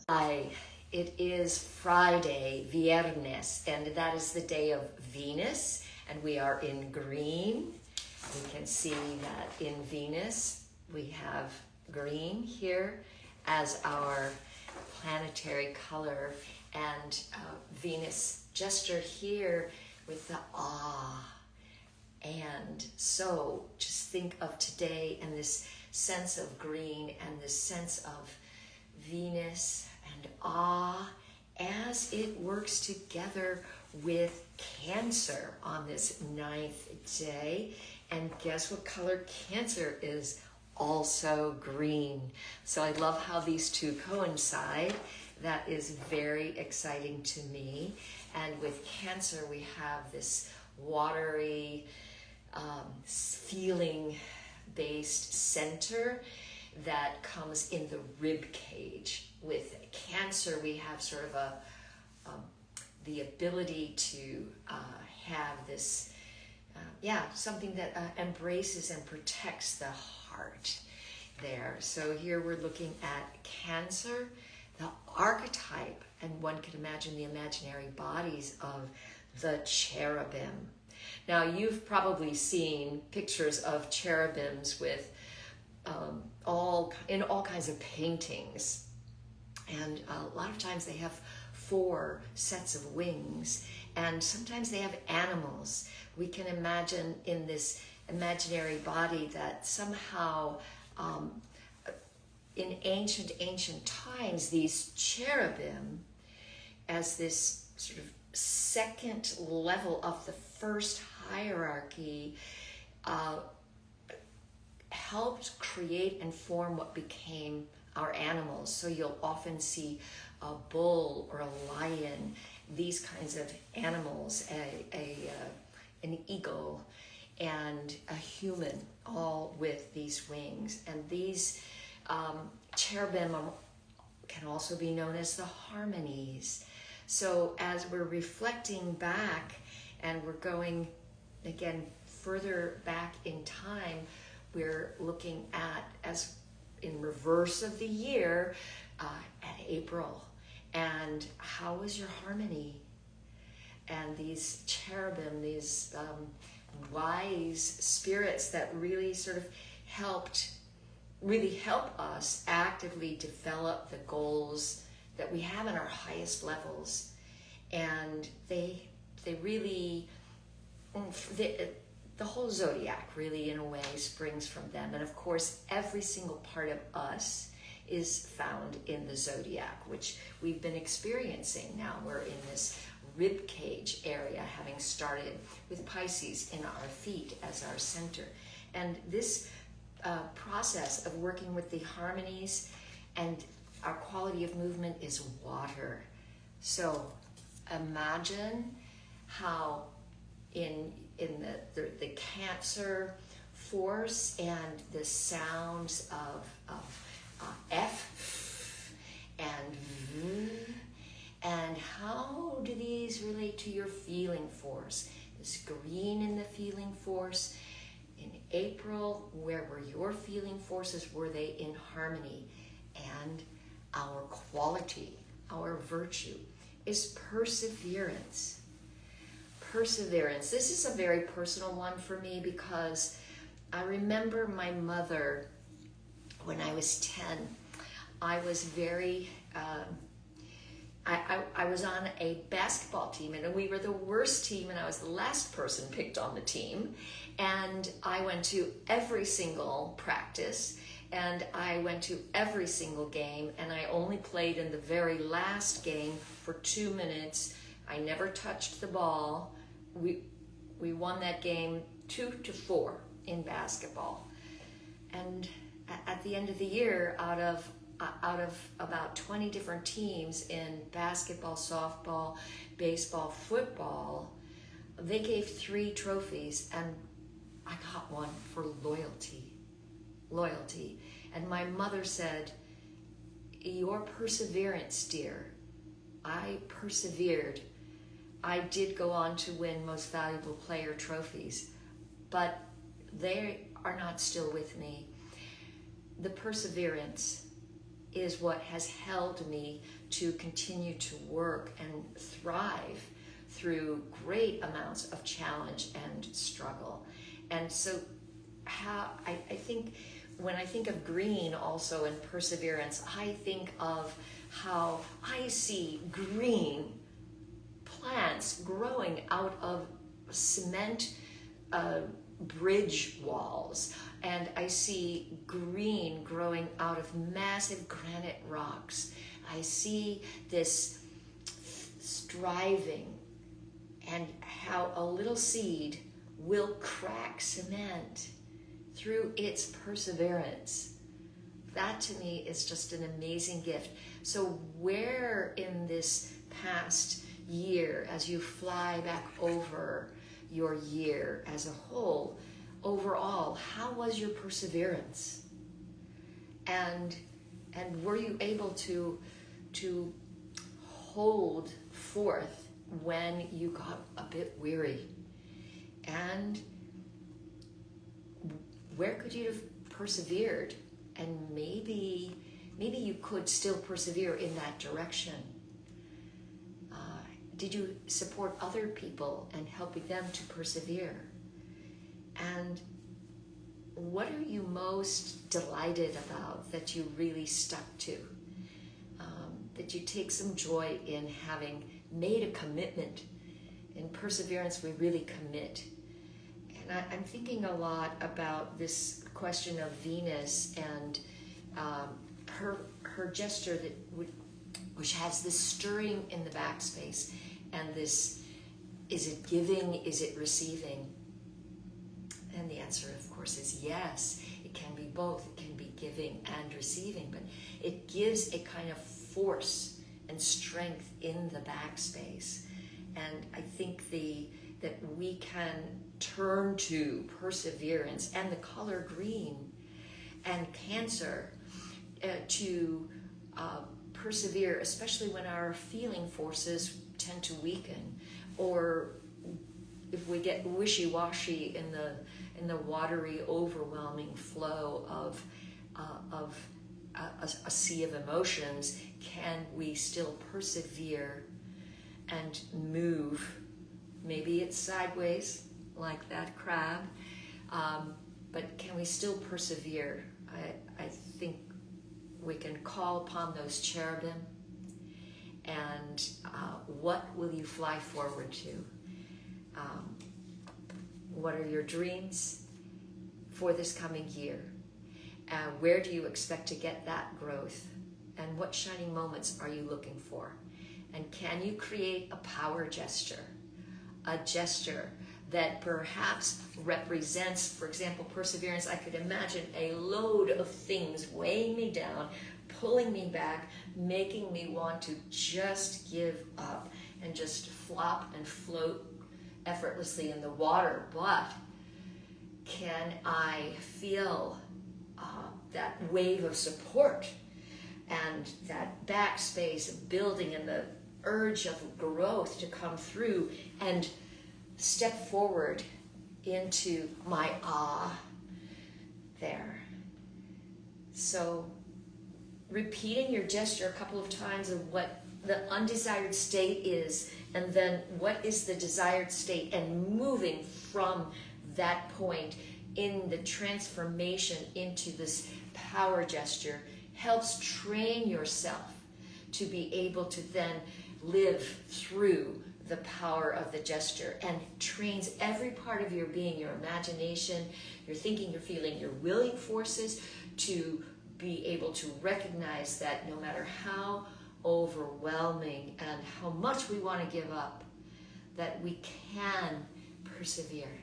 Hi, it is Friday, Viernes, and that is the day of Venus, and we are in green. We can see that in Venus we have green here as our planetary color, and Venus gestured here with the ah. And so just think of today and this sense of green and this sense of Venus and awe as it works together with Cancer on this 9th day. And guess what color Cancer is? Also green. So I love how these two coincide. That is very exciting to me. And with Cancer, we have this watery, feeling-based center that comes in the rib cage. With Cancer, we have sort of the ability to have this, something that embraces and protects the heart there. So here we're looking at Cancer, the archetype, and one could imagine the imaginary bodies of the cherubim. Now, you've probably seen pictures of cherubims with all kinds of paintings, and a lot of times they have 4 sets of wings, and sometimes they have animals. We can imagine in this imaginary body that somehow in ancient times, these cherubim, as this sort of second level of the first hierarchy, helped create and form what became our animals. So you'll often see a bull or a lion, these kinds of animals, an eagle, and a human, all with these wings. And these cherubim can also be known as the harmonies. So as we're reflecting back and we're going again further back in time, we're looking at, as in reverse of the year, at April, and how is your harmony? And these cherubim, these wise spirits that really sort of help us actively develop the goals that we have in our highest levels. And they really, the whole zodiac really in a way springs from them. And of course, every single part of us is found in the zodiac, which we've been experiencing now. We're in this rib cage area, having started with Pisces in our feet as our center. And this process of working with the harmonies and our quality of movement is water. So imagine how in the Cancer force and the sounds of F and V, and how do these relate to your feeling force? This green in the feeling force. In April, where were your feeling forces? Were they in harmony? And our quality, our virtue, is perseverance. Perseverance. This is a very personal one for me because I remember my mother, when I was 10, I was very, I was on a basketball team, and we were the worst team, and I was the last person picked on the team. And I went to every single practice, and I went to every single game, and I only played in the very last game for 2 minutes. I never touched the ball. We won that game 2-4 in basketball. And at the end of the year, out of about 20 different teams in basketball, softball, baseball, football, they gave 3 trophies, and I got one for loyalty. And my mother said, "Your perseverance, dear." I persevered. I did go on to win Most Valuable Player trophies, but they are not still with me. The perseverance is what has held me to continue to work and thrive through great amounts of challenge and struggle. And so I think when I think of green also and perseverance, I think of how I see green plants growing out of cement bridge walls, and I see green growing out of massive granite rocks. I see this striving and how a little seed will crack cement through its perseverance. That to me is just an amazing gift. So where in this past year, as you fly back over your year as a whole, overall, how was your perseverance? And were you able to hold forth when you got a bit weary? And where could you have persevered? And maybe you could still persevere in that direction. Did you support other people and helping them to persevere? And what are you most delighted about that you really stuck to? That you take some joy in having made a commitment. In perseverance, we really commit. And I'm thinking a lot about this question of Venus and her gesture which has this stirring in the backspace, and this, is it giving, is it receiving? And the answer, of course, is yes. It can be both. It can be giving and receiving, but it gives a kind of force and strength in the backspace. And I think that we can turn to perseverance and the color green and Cancer to persevere, especially when our feeling forces tend to weaken, or if we get wishy-washy in the watery, overwhelming flow of a sea of emotions. Can we still persevere and move? Maybe it's sideways, like that crab, but can we still persevere? I think we can call upon those cherubim. And what will you fly forward to? What are your dreams for this coming year? Where do you expect to get that growth? And what shining moments are you looking for? And can you create a power gesture? A gesture that perhaps represents, for example, perseverance. I could imagine a load of things weighing me down, pulling me back, making me want to just give up and just flop and float effortlessly in the water. But can I feel that wave of support and that backspace of building and the urge of growth to come through and step forward into my there. So repeating your gesture a couple of times of what the undesired state is, and then what is the desired state, and moving from that point in the transformation into this power gesture helps train yourself to be able to then live through the power of the gesture, and trains every part of your being, your imagination, your thinking, your feeling, your willing forces to be able to recognize that no matter how overwhelming and how much we want to give up, that we can persevere.